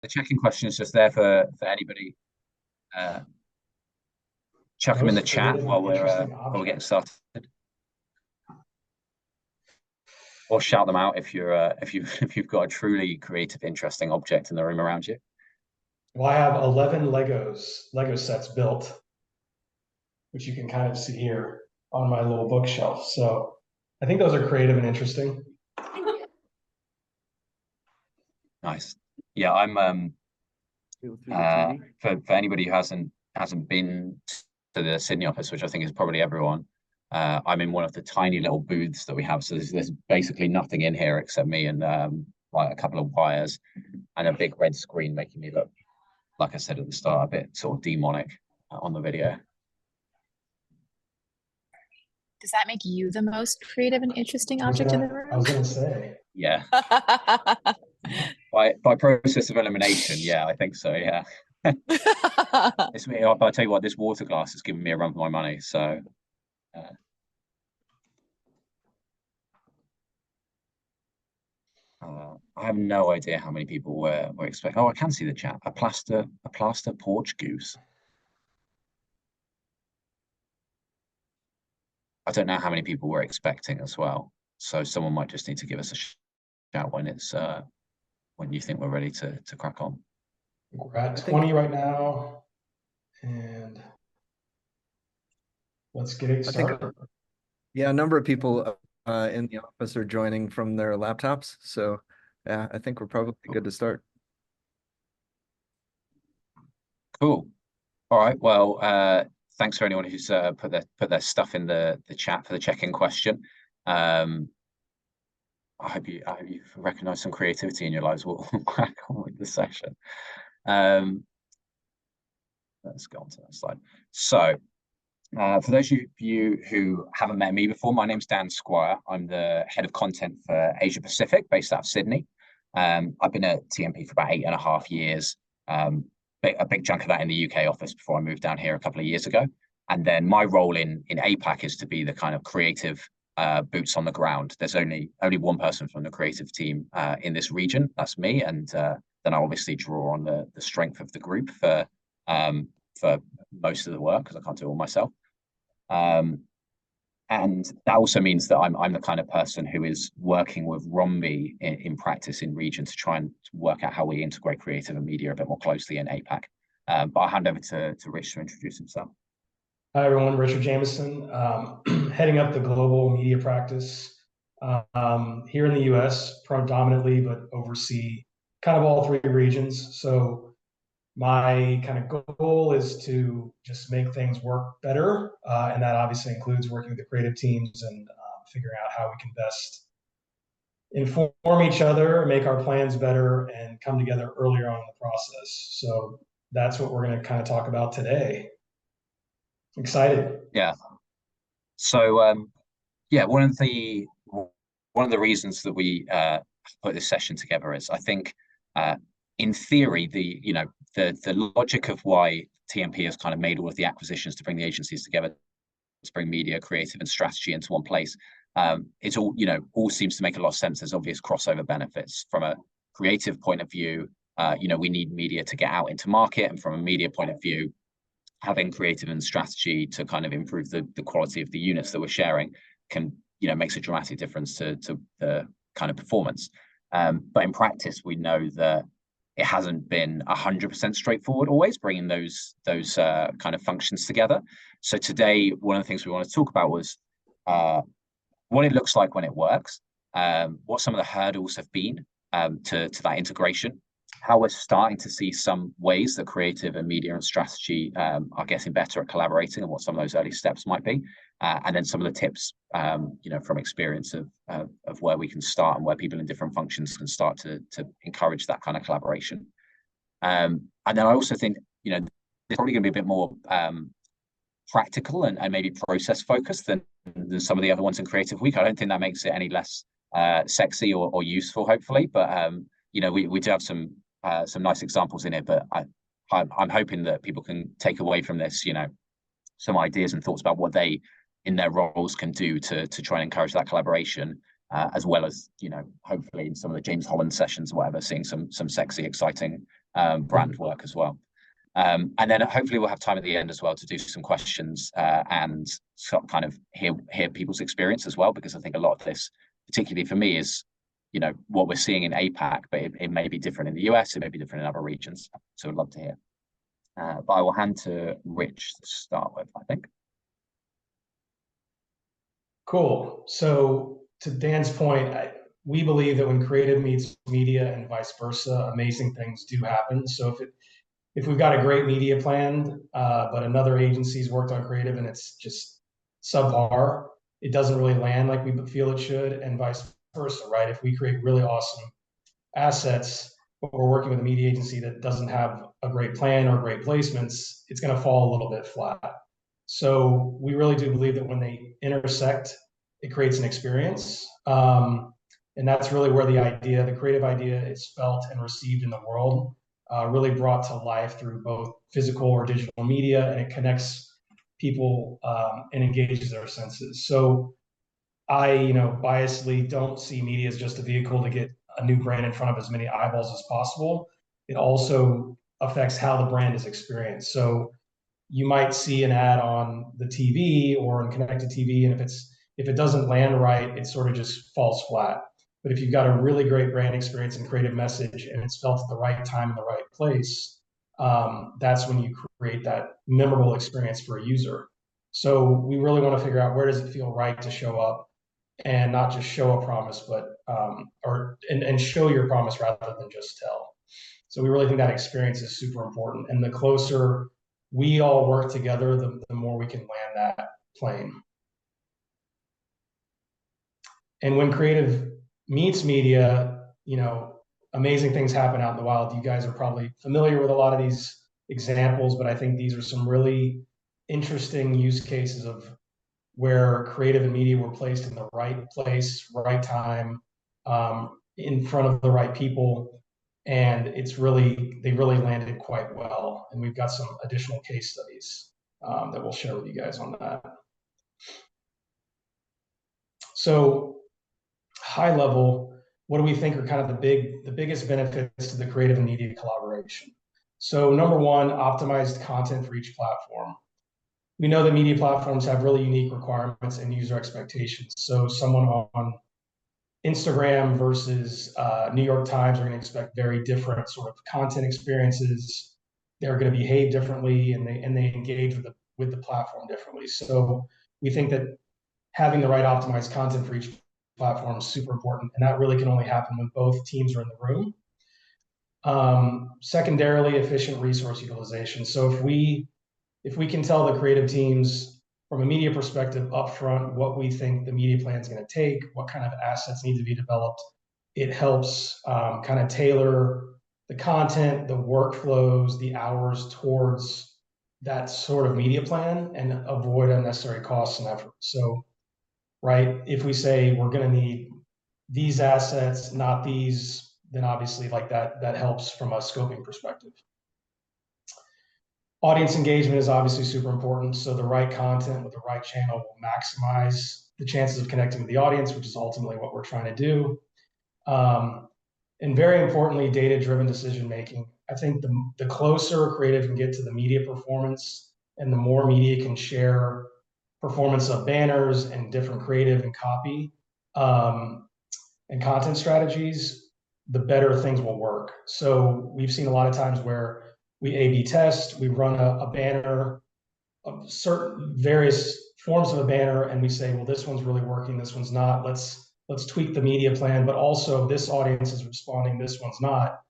The check-in question is just there for anybody. Chuck them in the Most chat creative and interesting while we're getting object. started, or shout them out if you're if you've got a truly creative, interesting object in the room around you. Well, I have 11 Lego sets built, which you can kind of see here on my little bookshelf. So I think those are creative and interesting. Nice. Yeah, I'm for anybody who hasn't been to the Sydney office, which I think is probably everyone. I'm in one of the tiny little booths that we have. So there's basically nothing in here except me and like a couple of wires and a big red screen making me look, like I said at the start, a bit sort of demonic on the video. Does that make you the most creative and interesting object in the room? I was gonna say. Yeah. By process of elimination, yeah, I think so. Yeah. I'll tell you what, this water glass has given me a run for my money. So. I have no idea how many people were expecting. Oh, I can see the chat. A plaster porch goose. I don't know how many people were expecting as well. So someone might just need to give us a shout when it's when you think we're ready to crack on. We're at 20 right now, and let's get it started. Yeah, a number of people in the office are joining from their laptops. So yeah, I think we're probably good to start. Cool. All right. Well, thanks for anyone who's put their stuff in the chat for the check-in question. I hope you recognize some creativity in your lives. We'll crack on with the session. Let's go on to that slide. So, for those of you who haven't met me before, my name's Dan Squire. I'm the head of content for Asia Pacific, based out of Sydney. I've been at TMP for about 8.5 years. A big chunk of that in the UK office before I moved down here a couple of years ago. And then my role in APAC is to be the kind of creative boots on the ground. There's only one person from the creative team in this region. That's me. And then I obviously draw on the strength of the group for most of the work because I can't do it all myself. And that also means that I'm the kind of person who is working with Rombi in practice in region to try and work out how we integrate creative and media a bit more closely in APAC. But I'll hand over to Rich to introduce himself. Hi, everyone. Richard Jameson, heading up the global media practice here in the US predominantly, but oversee kind of all 3 regions. So my kind of goal is to just make things work better. And that obviously includes working with the creative teams and figuring out how we can best inform each other, make our plans better, and come together earlier on in the process. So that's what we're going to kind of talk about today. Excited. Yeah. So yeah, one of the reasons that we put this session together is I think in theory the logic of why TMP has kind of made all of the acquisitions to bring the agencies together, to bring media, creative, and strategy into one place. It's all seems to make a lot of sense. There's obvious crossover benefits from a creative point of view. We need media to get out into market, and from a media point of view, having creative and strategy to kind of improve the quality of the units that we're sharing can makes a dramatic difference to the kind of performance. But in practice, we know that it hasn't been 100% straightforward always bringing those kind of functions together. So today, one of the things we want to talk about was what it looks like when it works, what some of the hurdles have been to that integration, how we're starting to see some ways that creative and media and strategy are getting better at collaborating, and what some of those early steps might be, and then some of the tips, from experience of where we can start and where people in different functions can start to encourage that kind of collaboration. And then I also think there's probably going to be a bit more practical and maybe process focused than some of the other ones in Creative Week. I don't think that makes it any less sexy or useful, hopefully, but we do have some nice examples in it, but I'm hoping that people can take away from this, some ideas and thoughts about what they in their roles can do to try and encourage that collaboration, as well as, hopefully in some of the James Holland sessions or whatever, seeing some sexy, exciting brand work as well. And then hopefully we'll have time at the end as well to do some questions and kind of hear people's experience as well, because I think a lot of this, particularly for me, is what we're seeing in APAC, but it may be different in the US, it may be different in other regions. So I'd love to hear. But I will hand to Rich to start with, I think. Cool. So to Dan's point, we believe that when creative meets media and vice versa, amazing things do happen. So if we've got a great media plan, but another agency's worked on creative and it's just subpar, it doesn't really land like we feel it should, and vice versa, right? If we create really awesome assets, but we're working with a media agency that doesn't have a great plan or great placements, it's going to fall a little bit flat. So we really do believe that when they intersect, it creates an experience. And that's really where the creative idea is felt and received in the world, really brought to life through both physical or digital media, and it connects people and engages their senses. So I, biasly don't see media as just a vehicle to get a new brand in front of as many eyeballs as possible. It also affects how the brand is experienced. So you might see an ad on the TV or in connected TV, and if it doesn't land right, it sort of just falls flat. But if you've got a really great brand experience and creative message, and it's felt at the right time in the right place, that's when you create that memorable experience for a user. So we really want to figure out, where does it feel right to show up, and not just show a promise, but and show your promise rather than just tell. So we really think that experience is super important. And the closer we all work together, the more we can land that plane. And when creative meets media, amazing things happen out in the wild. You guys are probably familiar with a lot of these examples, but I think these are some really interesting use cases of where creative and media were placed in the right place, right time, in front of the right people. And they really landed quite well. And we've got some additional case studies that we'll share with you guys on that. So high level, what do we think are kind of the biggest benefits to the creative and media collaboration? So number one, optimized content for each platform. We know that media platforms have really unique requirements and user expectations. So someone on Instagram versus New York Times are going to expect very different sort of content experiences. They're going to behave differently, and they engage with the platform differently. So we think that having the right optimized content for each platform is super important, and that really can only happen when both teams are in the room. Secondarily, efficient resource utilization. So if we can tell the creative teams from a media perspective upfront what we think the media plan is going to take, what kind of assets need to be developed, it helps kind of tailor the content, the workflows, the hours towards that sort of media plan, and avoid unnecessary costs and effort. So, right, if we say we're going to need these assets, not these, then obviously like that helps from a scoping perspective. Audience engagement is obviously super important. So the right content with the right channel will maximize the chances of connecting with the audience, which is ultimately what we're trying to do. And very importantly, data-driven decision-making. I think the closer creative can get to the media performance, and the more media can share performance of banners and different creative and copy and content strategies, the better things will work. So we've seen a lot of times where we A/B test, we run a banner of certain various forms of a banner, and we say, well, this one's really working, this one's not. Let's tweak the media plan, but also this audience is responding, this one's not.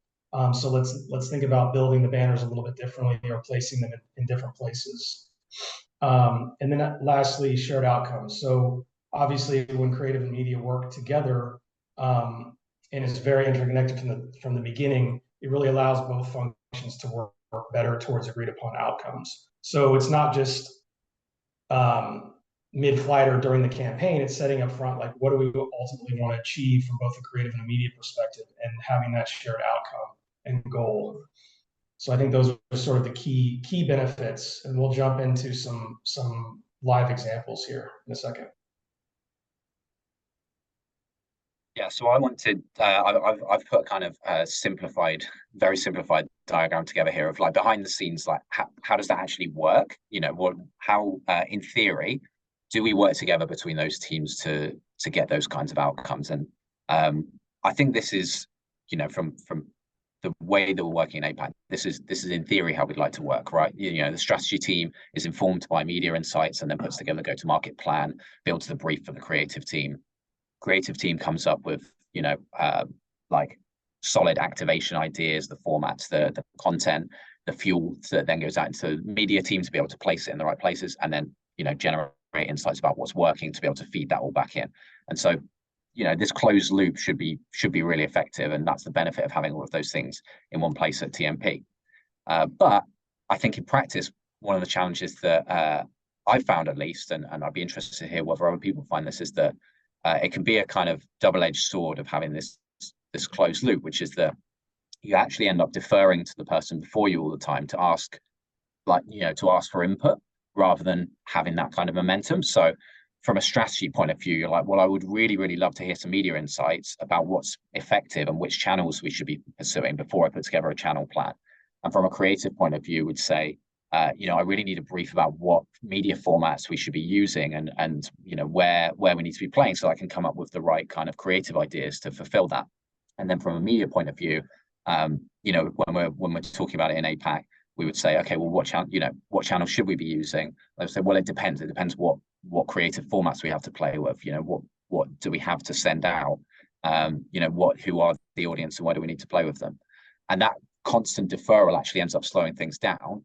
So let's think about building the banners a little bit differently, or placing them in different places. And then lastly, shared outcomes. So obviously, when creative and media work together, and is very interconnected from the beginning, it really allows both functions to work better towards agreed upon outcomes. So it's not just mid-flight or during the campaign, it's setting up front, like, what do we ultimately want to achieve from both a creative and a media perspective, and having that shared outcome and goal. So I think those are sort of the key benefits, and we'll jump into some live examples here in a second. Yeah, so I wanted, I've put kind of a simplified, very simplified diagram together here of like behind the scenes, like how does that actually work? You know, how in theory do we work together between those teams to get those kinds of outcomes? And I think this is, you know, from the way that we're working in APAC, this is in theory how we'd like to work, right? You know, the strategy team is informed by media insights and then puts together a go-to-market plan, builds the brief for the creative team. Creative team comes up with, you know, like solid activation ideas, the formats, the content, the fuel that then goes out into media team to be able to place it in the right places, and then, you know, generate insights about what's working to be able to feed that all back in. And so, you know, this closed loop should be really effective, and that's the benefit of having all of those things in one place at TMP. But I think in practice, one of the challenges that I've found, at least, and I'd be interested to hear whether other people find this, is that it can be a kind of double-edged sword of having this closed loop, which is that you actually end up deferring to the person before you all the time to ask, like, you know, to ask for input rather than having that kind of momentum. So from a strategy point of view, you're like, well, I would really love to hear some media insights about what's effective and which channels we should be pursuing before I put together a channel plan. And from a creative point of view, would say, you know, I really need a brief about what media formats we should be using and you know, where we need to be playing, so I can come up with the right kind of creative ideas to fulfill that. And then from a media point of view, you know, when we're talking about it in APAC, we would say, okay, well, what channel should we be using? I would say, well, it depends. It depends what creative formats we have to play with. You know, what do we have to send out? You know, who are the audience and why do we need to play with them? And that constant deferral actually ends up slowing things down,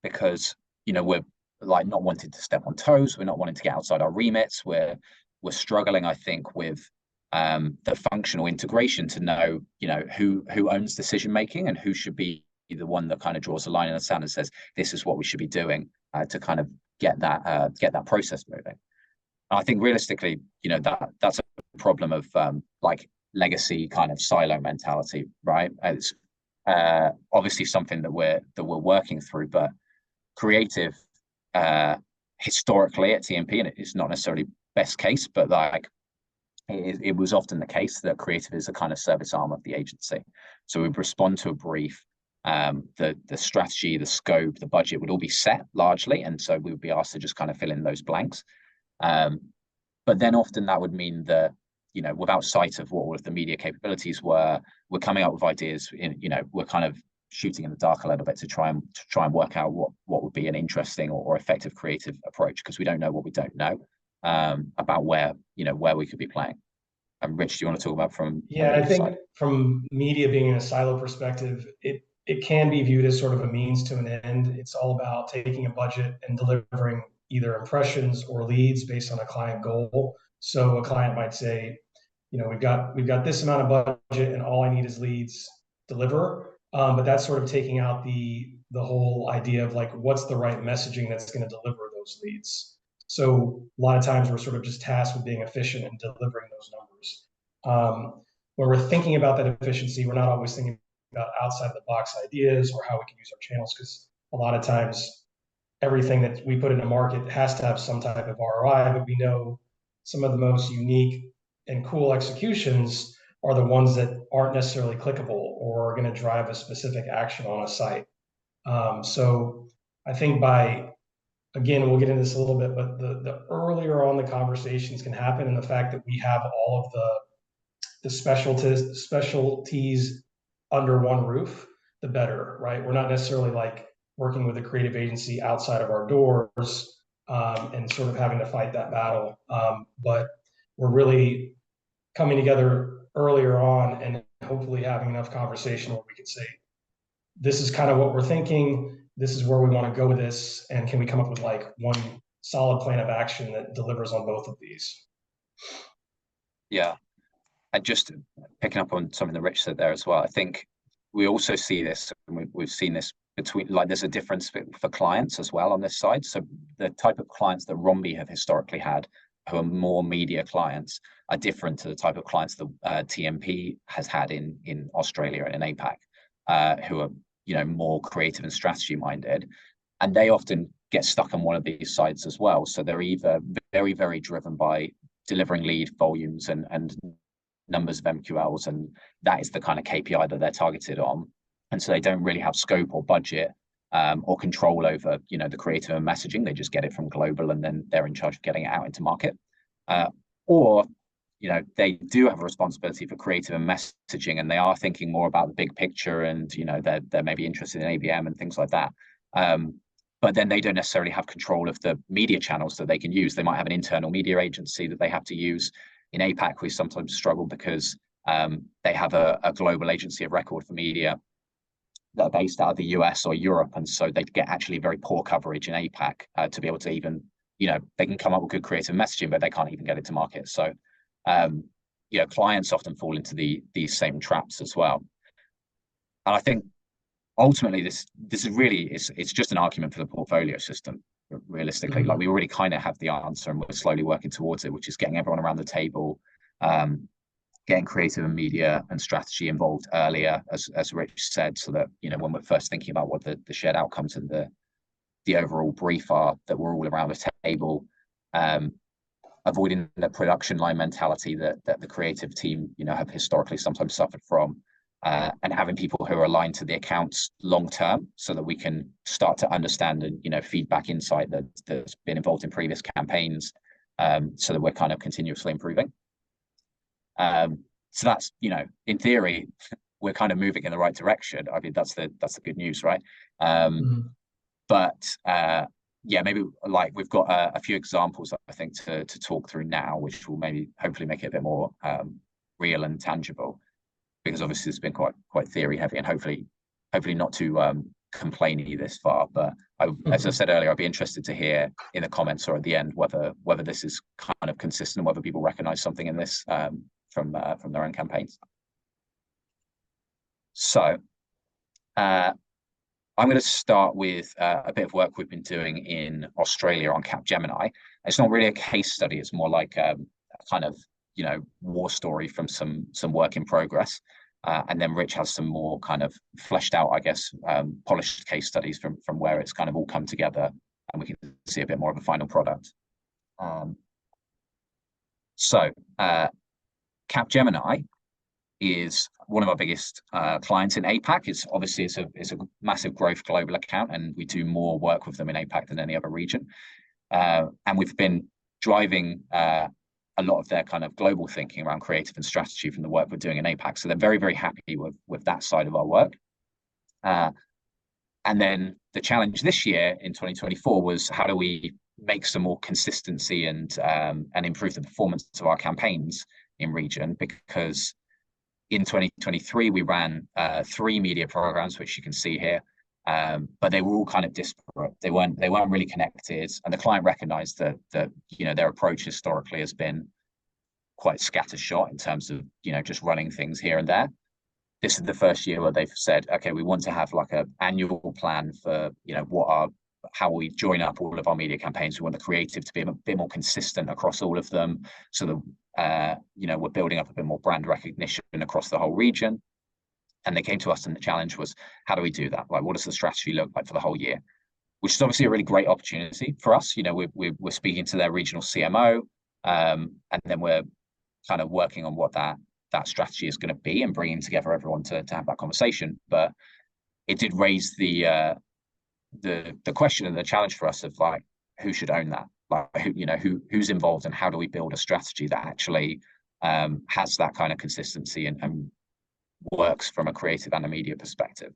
because, you know, we're like not wanting to step on toes. We're not wanting to get outside our remits. We're struggling, I think, with the functional integration to know, you know, who owns decision making and who should be the one that kind of draws a line in the sand and says, this is what we should be doing to kind of get that process moving. And I think realistically, you know, that's a problem of like legacy kind of silo mentality, right? It's obviously something that we're working through, but creative historically at TMP, and it's not necessarily best case, but like it was often the case that creative is a kind of service arm of the agency. So we respond to a brief, the strategy, the scope, the budget would all be set largely, and so we would be asked to just kind of fill in those blanks. But then often that would mean that, you know, without sight of what all of the media capabilities were, we're coming up with ideas. You know, we're kind of shooting in the dark a little bit to try and work out what would be an interesting or effective creative approach, because we don't know what we don't know about where we could be playing. And Rich, do you want to talk about from I think from media being in a silo perspective, it can be viewed as sort of a means to an end. It's all about taking a budget and delivering either impressions or leads based on a client goal. So a client might say, you know, we've got this amount of budget and all I need is leads, deliver. But that's sort of taking out the whole idea of like, what's the right messaging that's going to deliver those leads. So a lot of times we're sort of just tasked with being efficient and delivering those numbers. When we're thinking about that efficiency, we're not always thinking about outside the box ideas or how we can use our channels, because a lot of times everything that we put into market has to have some type of ROI, but we know some of the most unique and cool executions are the ones that aren't necessarily clickable or are going to drive a specific action on a site. So I think again, we'll get into this a little bit, but the earlier on the conversations can happen, and the fact that we have all of the specialties under one roof, the better, right? We're not necessarily like working with a creative agency outside of our doors and sort of having to fight that battle. But we're really coming together earlier on and hopefully having enough conversation where we could say, this is kind of what we're thinking, this is where we want to go with this, and can we come up with like one solid plan of action that delivers on both of these? Yeah. And just picking up on something that Rich said there as well, I think we also see this, and we've seen this between, like, there's a difference for clients as well on this side. So the type of clients that Rombi have historically had, who are more media clients, are different to the type of clients that TMP has had in Australia and in APAC, who are, you know, more creative and strategy minded, and they often get stuck on one of these sides as well. So they're either very driven by delivering lead volumes and numbers of MQLs, and that is the kind of KPI that they're targeted on. And so they don't really have scope or budget or control over, you know, the creative and messaging. They just get it from global, and then they're in charge of getting it out into market. Or, you know, they do have a responsibility for creative and messaging, and they are thinking more about the big picture, and, you know, they're maybe interested in ABM and things like that. But then they don't necessarily have control of the media channels that they can use. They might have an internal media agency that they have to use. In APAC, we sometimes struggle because they have a global agency of record for media that are based out of the US or Europe, and so they get actually very poor coverage in APAC to be able to even, you know, they can come up with good creative messaging, but they can't even get it to market. So, you know, clients often fall into these same traps as well. And I think ultimately this is really, it's just an argument for the portfolio system, realistically. Like, we already kind of have the answer, and we're slowly working towards it, which is getting everyone around the table, getting creative and media and strategy involved earlier, as Rich said, so that, you know, when we're first thinking about what the shared outcomes and the overall brief are, that we're all around the table, avoiding the production line mentality that the creative team, you know, have historically sometimes suffered from, and having people who are aligned to the accounts long term, so that we can start to understand and, you know, feedback insight that's been involved in previous campaigns, so that we're kind of continuously improving. So that's, you know, in theory, we're kind of moving in the right direction. I mean, that's the good news, right? But yeah, maybe like we've got a few examples, I think, to talk through now, which will maybe hopefully make it a bit more real and tangible, because obviously it's been quite theory heavy, and hopefully not too complainy this far. But as I said earlier, I'd be interested to hear in the comments or at the end whether this is kind of consistent, whether people recognize something in this from their own campaigns. So I'm going to start with a bit of work we've been doing in Australia on Capgemini. It's not really a case study; it's more like a kind of, you know, war story from some work in progress. And then Rich has some more kind of fleshed out, I guess, polished case studies from where it's kind of all come together, and we can see a bit more of a final product. So Capgemini is one of our biggest clients in APAC. It's obviously it's a massive growth global account, and we do more work with them in APAC than any other region. And we've been driving a lot of their kind of global thinking around creative and strategy from the work we're doing in APAC. So they're very, very happy with that side of our work. And then the challenge this year in 2024 was, how do we make some more consistency and improve the performance of our campaigns in region? Because in 2023, we ran 3 media programs, which you can see here, but they were all kind of disparate. They weren't really connected, and the client recognized that you know, their approach historically has been quite scattershot in terms of, you know, just running things here and there. This is the first year where they've said, okay, we want to have like an annual plan for, you know, how we join up all of our media campaigns. We want the creative to be a bit more consistent across all of them, so that you know, we're building up a bit more brand recognition across the whole region. And they came to us, and the challenge was, how do we do that? Like, what does the strategy look like for the whole year? Which is obviously a really great opportunity for us. You know, we're speaking to their regional CMO, and then we're kind of working on what that strategy is going to be, and bringing together everyone to have that conversation. But it did raise the question and the challenge for us of, like, who should own that? Like, who's involved, and how do we build a strategy that actually has that kind of consistency and works from a creative and a media perspective?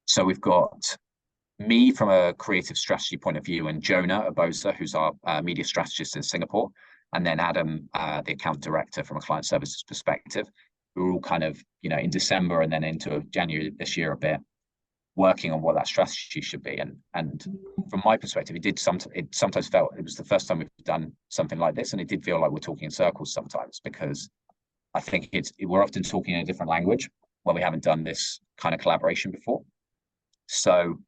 So we've got me from a creative strategy point of view, and Jonah Abosa, who's our media strategist in Singapore, and then Adam, the account director from a client services perspective, who are all kind of, you know, in December and then into January this year a bit, working on what that strategy should be. And from my perspective, it sometimes felt it was the first time we've done something like this, and it did feel like we're talking in circles sometimes, because I think we're often talking in a different language when we haven't done this kind of collaboration before. So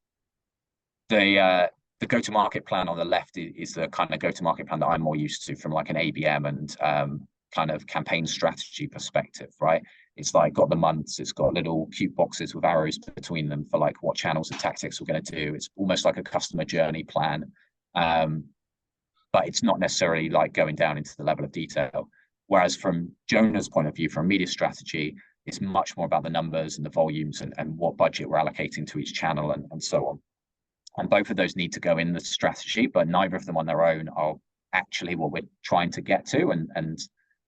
the go-to-market plan on the left is the kind of go-to-market plan that I'm more used to from like an ABM and kind of campaign strategy perspective, right? It's like got the months, it's got little cute boxes with arrows between them for like what channels and tactics we're going to do. It's almost like a customer journey plan, but it's not necessarily like going down into the level of detail. Whereas from Jonah's point of view, from a media strategy, it's much more about the numbers and the volumes and what budget we're allocating to each channel and so on. And both of those need to go in the strategy, but neither of them on their own are actually what we're trying to get to. And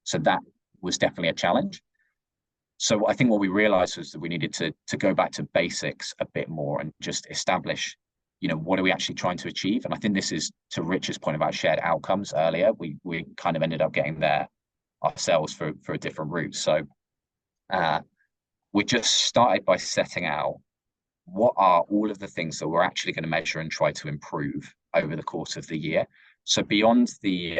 so that was definitely a challenge. So I think what we realized was that we needed to go back to basics a bit more and just establish, what are we actually trying to achieve? And I think this is to Rich's point about shared outcomes earlier. We kind of ended up getting there ourselves for a different route. So we just started by setting out what are all of the things that we're actually going to measure and try to improve over the course of the year. So beyond the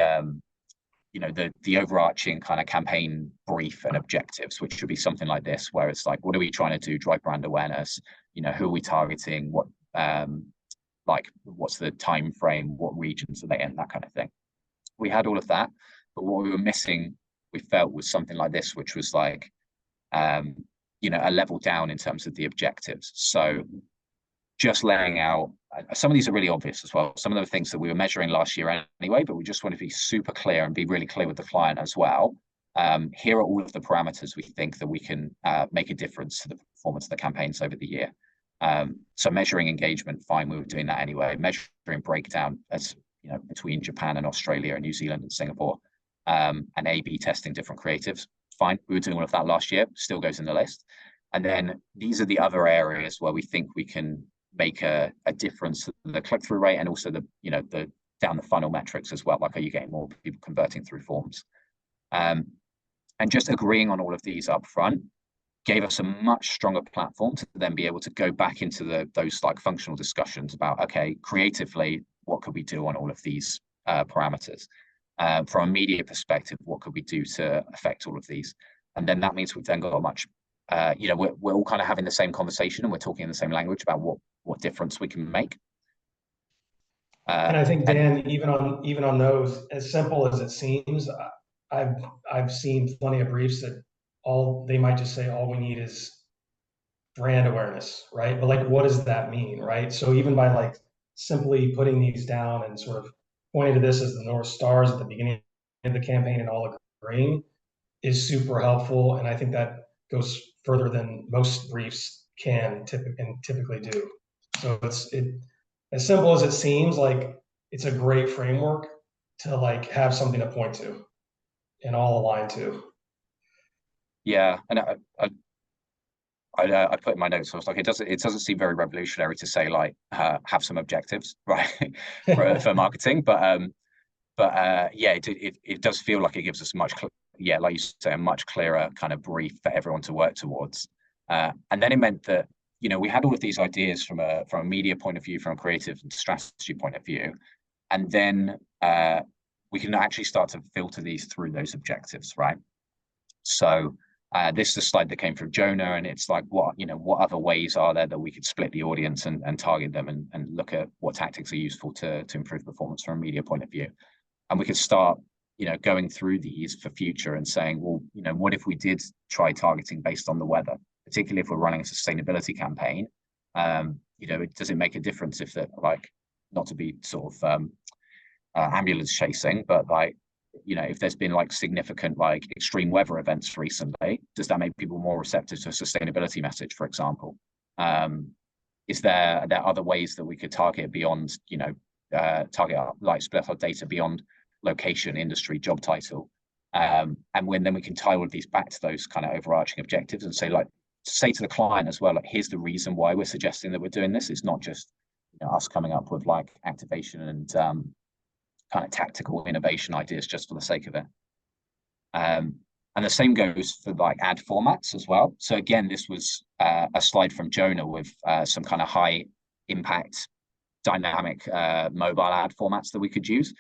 overarching kind of campaign brief and objectives, which should be something like this, where it's like, what are we trying to do? Drive brand awareness. Who are we targeting? What's the time frame? What regions are they in? That kind of thing. We had all of that, but what we were missing, we felt, was something like this, which was like, a level down in terms of the objectives. So just laying out, some of these are really obvious as well. Some of the things that we were measuring last year anyway, but we just want to be super clear and be really clear with the client as well. Here are all of the parameters we think that we can make a difference to the performance of the campaigns over the year. So measuring engagement, fine, we were doing that anyway. Measuring breakdown, as between Japan and Australia and New Zealand and Singapore, and A/B testing different creatives, fine. We were doing all of that last year, still goes in the list. And then these are the other areas where we think we can make a difference to the click-through rate and also the down the funnel metrics as well. Like, are you getting more people converting through forms? And just agreeing on all of these up front gave us a much stronger platform to then be able to go back into those like functional discussions about, okay, creatively, what could we do on all of these parameters? From a media perspective, what could we do to affect all of these? And then that means we've then got a much, we're all kind of having the same conversation and we're talking in the same language about what difference we can make. And I think, Dan, even on those, as simple as it seems, I've seen plenty of briefs that they might just say all we need is brand awareness, right? But like, what does that mean, right? So even by like simply putting these down and sort of pointing to this as the North Stars at the beginning of the campaign and all agreeing is super helpful. And I think that goes further than most briefs can typically do. So it's as simple as it seems, like it's a great framework to like have something to point to and all align to. Yeah, and I put in my notes, I was like, it doesn't seem very revolutionary to say like have some objectives, right, for marketing, but yeah, it does feel like it gives us like you say, a much clearer kind of brief for everyone to work towards. And then it meant that we had all of these ideas from a media point of view, from a creative and strategy point of view, and then we can actually start to filter these through those objectives, right? So this is a slide that came from Jonah, and it's like, what other ways are there that we could split the audience and target them and look at what tactics are useful to improve performance from a media point of view. And we could start going through these for future and saying, well, what if we did try targeting based on the weather, particularly if we're running a sustainability campaign? Does it make a difference if that, like, not to be sort of ambulance chasing, but like, if there's been like significant like extreme weather events recently, does that make people more receptive to a sustainability message, for example? Are there other ways that we could target beyond, like split our data beyond location, industry, job title? And then we can tie all of these back to those kind of overarching objectives and say to the client as well, like, here's the reason why we're suggesting that we're doing this. It's not just us coming up with like activation and kind of tactical innovation ideas just for the sake of it. And the same goes for like ad formats as well. So again, this was a slide from Jonah with some kind of high impact dynamic mobile ad formats that we could use.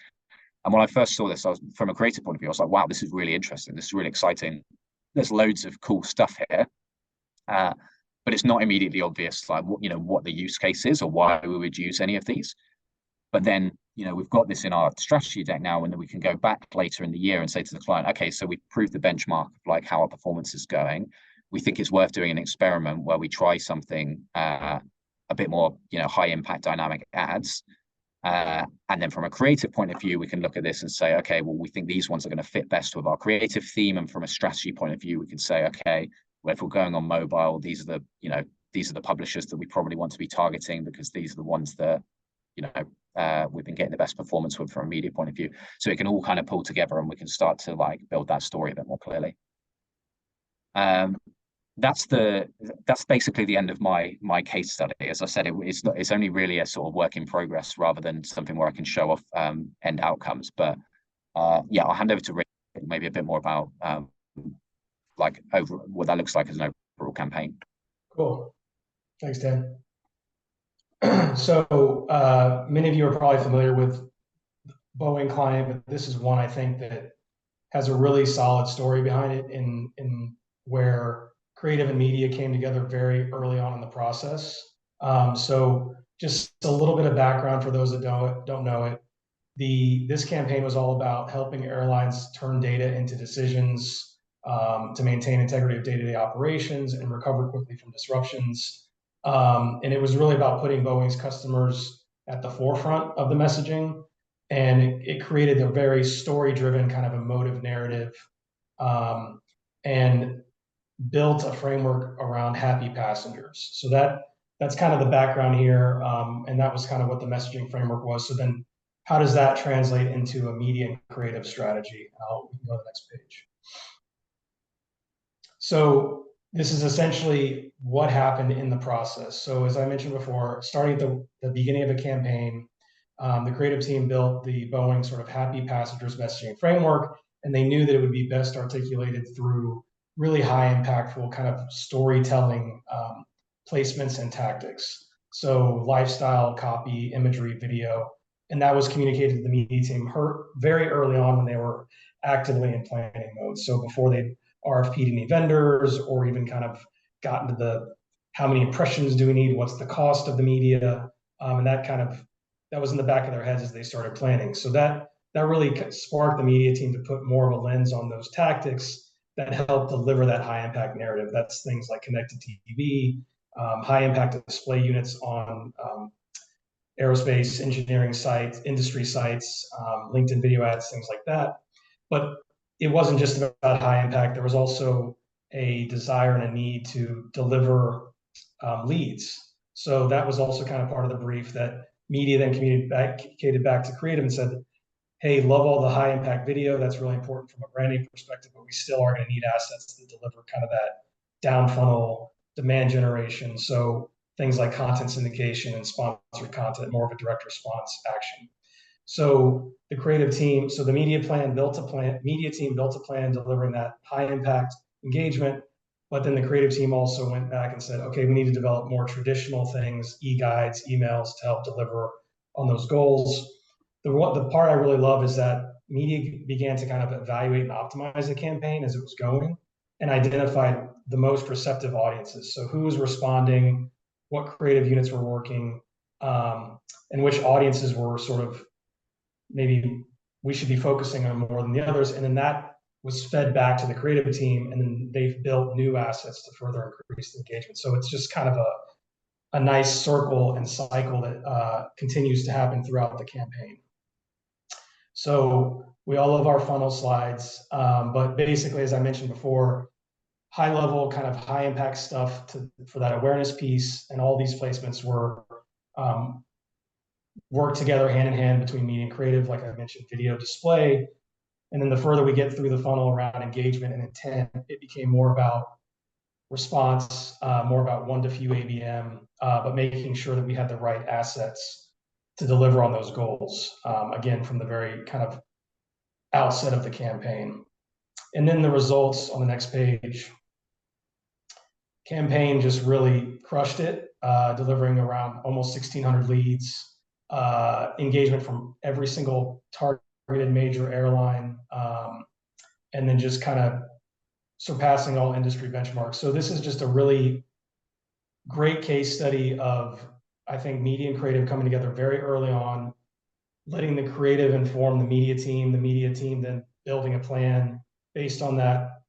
And when I first saw this, from a creative point of view, I was like, wow, this is really interesting. This is really exciting. There's loads of cool stuff here. But it's not immediately obvious, like, what the use case is or why we would use any of these. But then, we've got this in our strategy deck now, and then we can go back later in the year and say to the client, okay, so we've proved the benchmark of like how our performance is going. We think it's worth doing an experiment where we try something a bit more, high impact dynamic ads. And then from a creative point of view, we can look at this and say, okay, well, we think these ones are going to fit best with our creative theme. And from a strategy point of view, we can say, okay, well, if we're going on mobile, these are the publishers that we probably want to be targeting, because these are the ones that, we've been getting the best performance with from a media point of view. So it can all kind of pull together, and we can start to like build that story a bit more clearly. That's basically the end of my case study. As I said, it's only really a sort of work in progress rather than something where I can show off end outcomes. But yeah, I'll hand over to Rick, maybe a bit more about like over what that looks like as an overall campaign. Cool. Thanks, Dan. So many of you are probably familiar with Boeing client, but this is one I think that has a really solid story behind it in where creative and media came together very early on in the process. So just a little bit of background for those that don't know it. This campaign was all about helping airlines turn data into decisions to maintain integrity of day-to-day operations and recover quickly from disruptions. And it was really about putting Boeing's customers at the forefront of the messaging. And it created a very story-driven kind of emotive narrative, and built a framework around happy passengers. So that's kind of the background here, and that was kind of what the messaging framework was. So then, how does that translate into a media and creative strategy? We can go to the next page. So this is essentially what happened in the process. So as I mentioned before, starting at the beginning of a campaign, the creative team built the Boeing sort of happy passengers messaging framework, and they knew that it would be best articulated through really high impactful kind of storytelling placements and tactics. So lifestyle, copy, imagery, video, and that was communicated to the media team very early on when they were actively in planning mode. So before they RFP'd any vendors or even kind of gotten to the how many impressions do we need, what's the cost of the media, and that was in the back of their heads as they started planning. So that really sparked the media team to put more of a lens on those tactics that help deliver that high impact narrative. That's things like connected TV, high impact display units on aerospace engineering sites, industry sites, LinkedIn video ads, things like that. But it wasn't just about high impact. There was also a desire and a need to deliver leads. So that was also kind of part of the brief that media then communicated back to creative and said, hey, love all the high impact video. That's really important from a branding perspective, but we still are going to need assets to deliver kind of that down funnel demand generation. So things like content syndication and sponsored content, more of a direct response action. So the creative team, so the media team built a plan delivering that high impact engagement. But then the creative team also went back and said, okay, we need to develop more traditional things, e-guides, emails to help deliver on those goals. The part I really love is that media began to kind of evaluate and optimize the campaign as it was going and identified the most receptive audiences. So who was responding, what creative units were working, and which audiences were sort of maybe we should be focusing on more than the others. And then that was fed back to the creative team, and then they've built new assets to further increase the engagement. So it's just kind of a nice circle and cycle that continues to happen throughout the campaign. So we all love our funnel slides, but basically, as I mentioned before, high level, kind of high impact stuff for that awareness piece, and all these placements were work together hand in hand between media and creative, like I mentioned, video, display. And then the further we get through the funnel around engagement and intent, it became more about response, more about one-to-few ABM, but making sure that we had the right assets to deliver on those goals, again, from the very kind of outset of the campaign. And then the results on the next page. Campaign just really crushed it, delivering around almost 1,600 leads, engagement from every single targeted major airline, and then just kind of surpassing all industry benchmarks. So this is just a really great case study of, I think, media and creative coming together very early on, letting the creative inform the media team then building a plan based on that,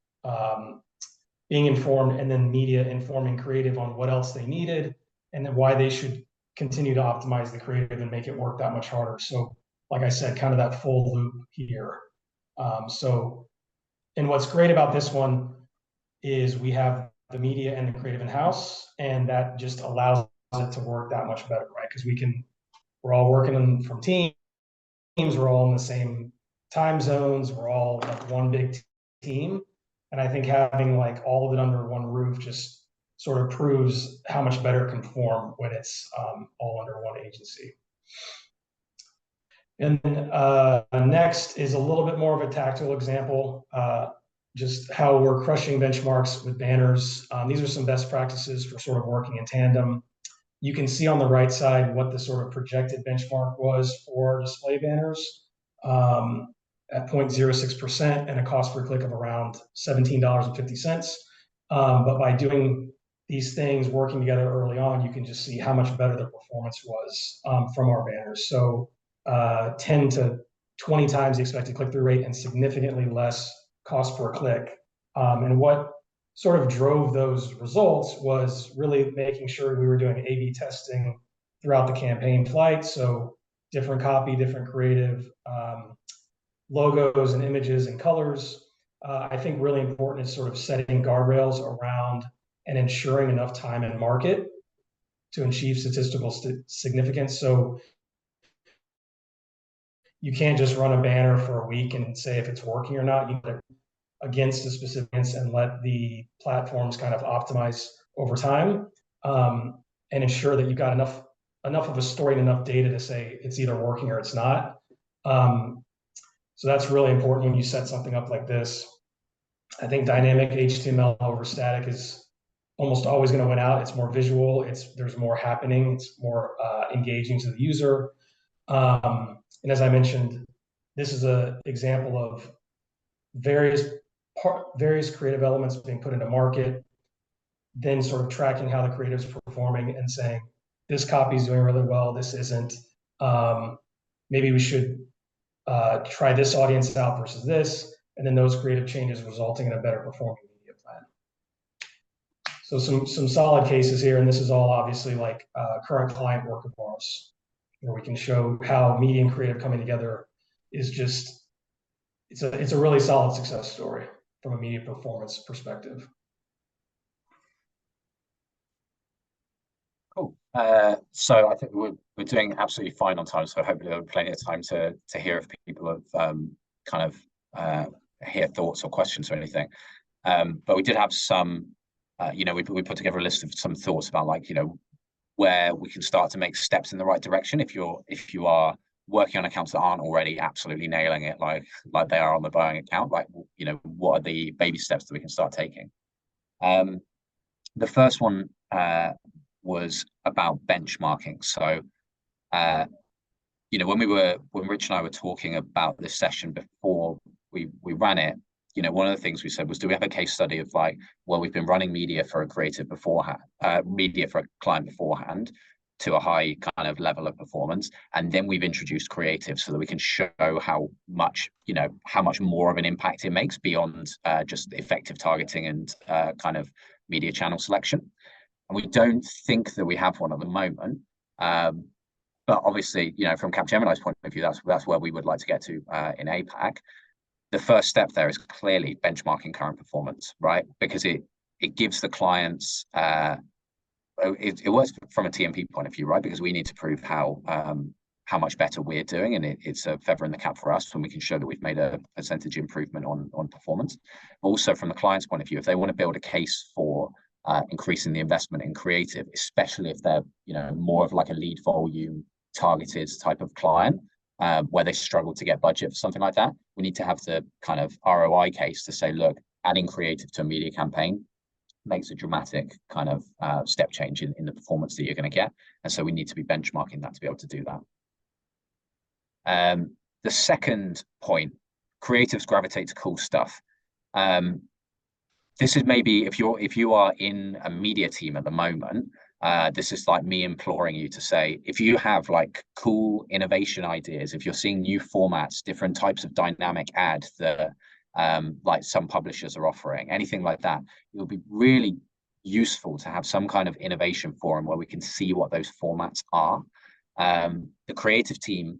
being informed, and then media informing creative on what else they needed and then why they should continue to optimize the creative and make it work that much harder. So like I said, kind of that full loop here. And what's great about this one is we have the media and the creative in-house, and that just allows it to work that much better, right? Because we're all working from teams, we're all in the same time zones, we're all like one big team. And I think having like all of it under one roof just sort of proves how much better it can perform when it's all under one agency. And next is a little bit more of a tactical example, just how we're crushing benchmarks with banners. These are some best practices for sort of working in tandem. You can see on the right side what the sort of projected benchmark was for display banners at 0.06% and a cost per click of around $17.50. But by doing these things, working together early on, you can just see how much better the performance was from our banners. So 10 to 20 times the expected click-through rate and significantly less cost per click. And what sort of drove those results was really making sure we were doing A/B testing throughout the campaign flight. So different copy, different creative, logos and images and colors. I think really important is sort of setting guardrails around and ensuring enough time in market to achieve statistical significance. So you can't just run a banner for a week and say if it's working or not. You put it against the specifics and let the platforms kind of optimize over time, and ensure that you've got enough of a story and enough data to say it's either working or it's not. So that's really important when you set something up like this. I think dynamic HTML over static is almost always going to win out. It's more visual. There's more happening. It's more engaging to the user. And as I mentioned, this is an example of various creative elements being put into market, then sort of tracking how the creative is performing and saying, this copy is doing really well, this isn't. Maybe we should try this audience out versus this, and then those creative changes resulting in a better performing media plan. So some solid cases here, and this is all obviously like current client work of ours, where we can show how media and creative coming together is just, it's a really solid success story from a media performance perspective. Cool. So I think we're doing absolutely fine on time. So hopefully there'll be plenty of time to hear if people have kind of hear thoughts or questions or anything. But we did have some, we put together a list of some thoughts about like, where we can start to make steps in the right direction if you are working on accounts that aren't already absolutely nailing it like they are on the Boeing account. Like, what are the baby steps that we can start taking? The first one was about benchmarking. So when Rich and I were talking about this session before we ran it, one of the things we said was, do we have a case study of like, well, we've been running media for a creative beforehand, media for a client beforehand to a high kind of level of performance, and then we've introduced creative so that we can show how much more of an impact it makes beyond just effective targeting and kind of media channel selection. And we don't think that we have one at the moment, but obviously, from Capgemini's point of view, that's where we would like to get to in APAC. The first step there is clearly benchmarking current performance, right? Because it gives the clients, it works from a TMP point of view, right? Because we need to prove how much better we're doing, and it's a feather in the cap for us when we can show that we've made a percentage improvement on performance. Also, from the client's point of view, if they want to build a case for increasing the investment in creative, especially if they're more of like a lead volume targeted type of client, where they struggle to get budget for something like that, we need to have the kind of ROI case to say, look, adding creative to a media campaign makes a dramatic kind of step change in the performance that you're going to get. And so we need to be benchmarking that to be able to do that. The second point, creatives gravitate to cool stuff. This is maybe if you are in a media team at the moment, this is like me imploring you to say, if you have like cool innovation ideas, if you're seeing new formats, different types of dynamic ad that like some publishers are offering, anything like that, it would be really useful to have some kind of innovation forum where we can see what those formats are. The creative team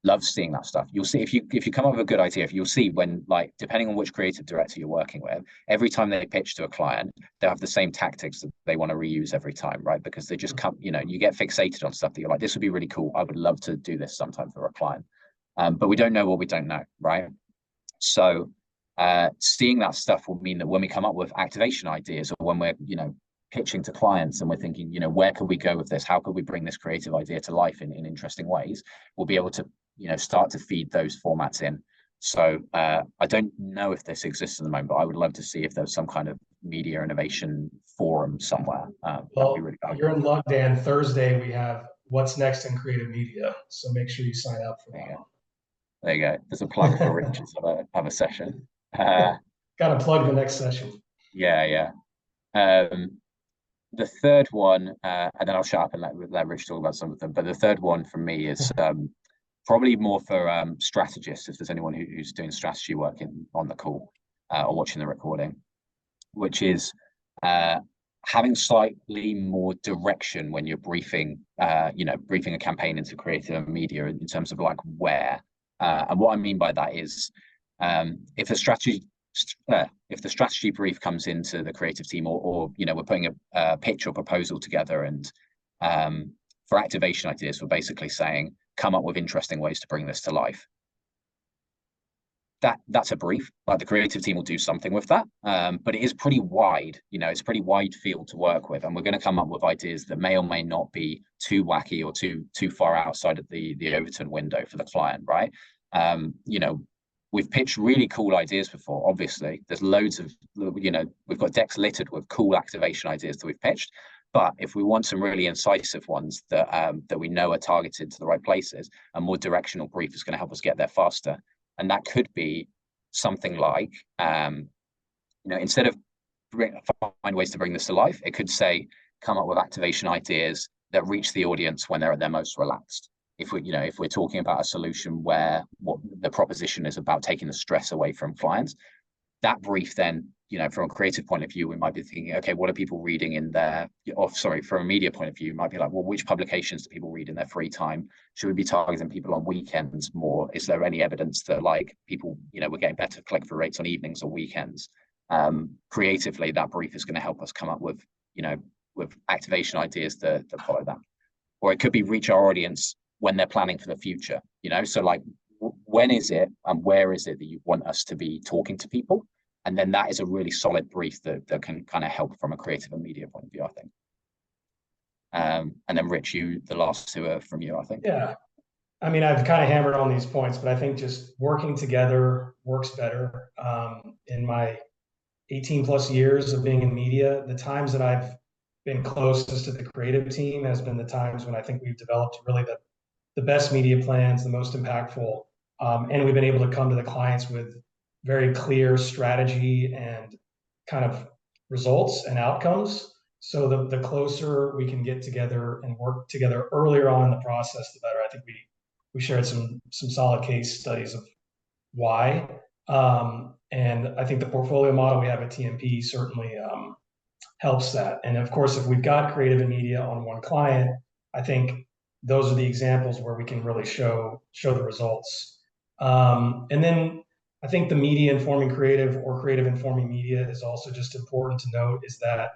loves seeing that stuff. You'll see if you come up with a good idea, if you'll see when, like, depending on which creative director you're working with, every time they pitch to a client, they'll have the same tactics that they want to reuse every time, right? Because they just come, you get fixated on stuff that you're like, this would be really cool. I would love to do this sometime for a client. But we don't know what we don't know, right? So seeing that stuff will mean that when we come up with activation ideas, or when we're, pitching to clients and we're thinking, where could we go with this? How could we bring this creative idea to life in interesting ways? We'll be able to, start to feed those formats in. So I don't know if this exists at the moment, but I would love to see if there's some kind of media innovation forum somewhere. Well, really you're in luck, Dan. Thursday, we have What's Next in Creative Media. So make sure you sign up for that one. There you go. There's a plug for Richard's have a session. Got to plug the next session. Yeah. The third one, and then I'll shut up and let Rich talk about some of them. But the third one for me is probably more for strategists, if there's anyone who's doing strategy work on the call or watching the recording, which is having slightly more direction when you're briefing a campaign into creative media in terms of like where. And what I mean by that is if the strategy brief comes into the creative team, or we're putting a pitch or proposal together, and for activation ideas, we're basically saying, come up with interesting ways to bring this to life. That's a brief. Like, the creative team will do something with that, but it is pretty wide. It's a pretty wide field to work with, and we're going to come up with ideas that may or may not be too wacky or too far outside of the Overton window for the client, right? We've pitched really cool ideas before. Obviously, there's loads of, we've got decks littered with cool activation ideas that we've pitched. But if we want some really incisive ones that we know are targeted to the right places, a more directional brief is going to help us get there faster. And that could be something like, instead of find ways to bring this to life, it could say, come up with activation ideas that reach the audience when they're at their most relaxed. If we're talking about a solution where what the proposition is about taking the stress away from clients, that brief then, from a creative point of view, we might be thinking, okay, what are people reading in their, from a media point of view, might be like, well, which publications do people read in their free time? Should we be targeting people on weekends more? Is there any evidence that, like, people, we're getting better click-through rates on evenings or weekends? Creatively, that brief is going to help us come up with, with activation ideas that follow that. Or it could be reach our audience when they're planning for the future, so like, when is it and where is it that you want us to be talking to people? And then that is a really solid brief that can kind of help from a creative and media point of view, I think. And then Rich, the last two are from you, I think. Yeah. I mean, I've kind of hammered on these points, but I think just working together works better. In my 18 plus years of being in media, the times that I've been closest to the creative team has been the times when I think we've developed really the best media plans, the most impactful. And we've been able to come to the clients with very clear strategy and kind of results and outcomes. So the closer we can get together and work together earlier on in the process, the better. I think we shared some solid case studies of why. And I think the portfolio model we have at TMP certainly helps that. And of course, if we've got creative and media on one client, I think those are the examples where we can really show the results. And then I think the media informing creative or creative informing media is also just important to note, is that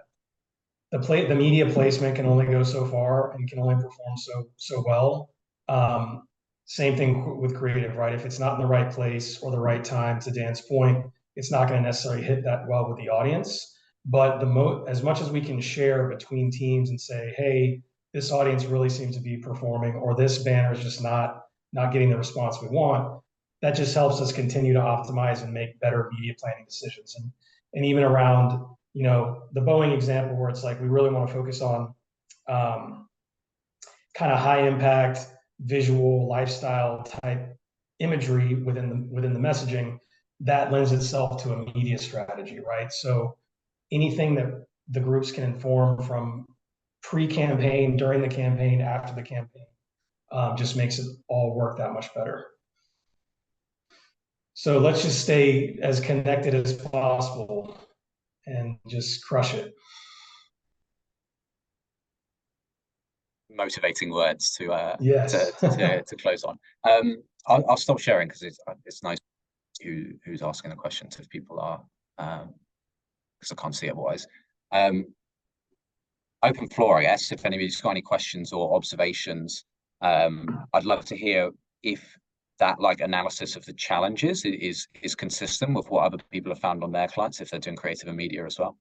the media placement can only go so far and can only perform so well. Same thing with creative, right? If it's not in the right place or the right time, to Dan's point, it's not going to necessarily hit that well with the audience. But as much as we can share between teams and say, hey, this audience really seems to be performing, or this banner is just not getting the response we want, that just helps us continue to optimize and make better media planning decisions. And even around, the Boeing example, where it's like, we really want to focus on kind of high impact, visual, lifestyle type imagery within the messaging, that lends itself to a media strategy, right? So anything that the groups can inform from pre-campaign, during the campaign, after the campaign, just makes it all work that much better. So let's just stay as connected as possible. and just crush it. Motivating words to Yes. to close on. I'll stop sharing because it's nice who's asking the questions if people are because I can't see otherwise. Open floor, I guess. If anybody's got any questions or observations, I'd love to hear if that like analysis of the challenges is consistent with what other people have found on their clients if they're doing creative and media as well.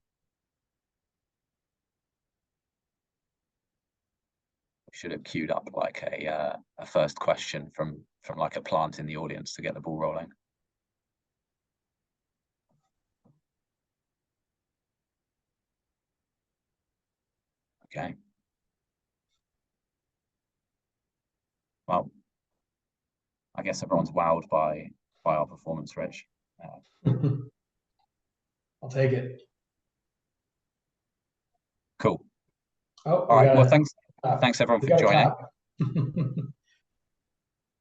Should have queued up like a first question from like a plant in the audience to get the ball rolling. Okay. Well, I guess everyone's wowed by our performance, Rich. I'll take it. Cool. Oh, all right. Well, thanks everyone for joining.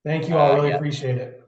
Thank you all. Really appreciate it.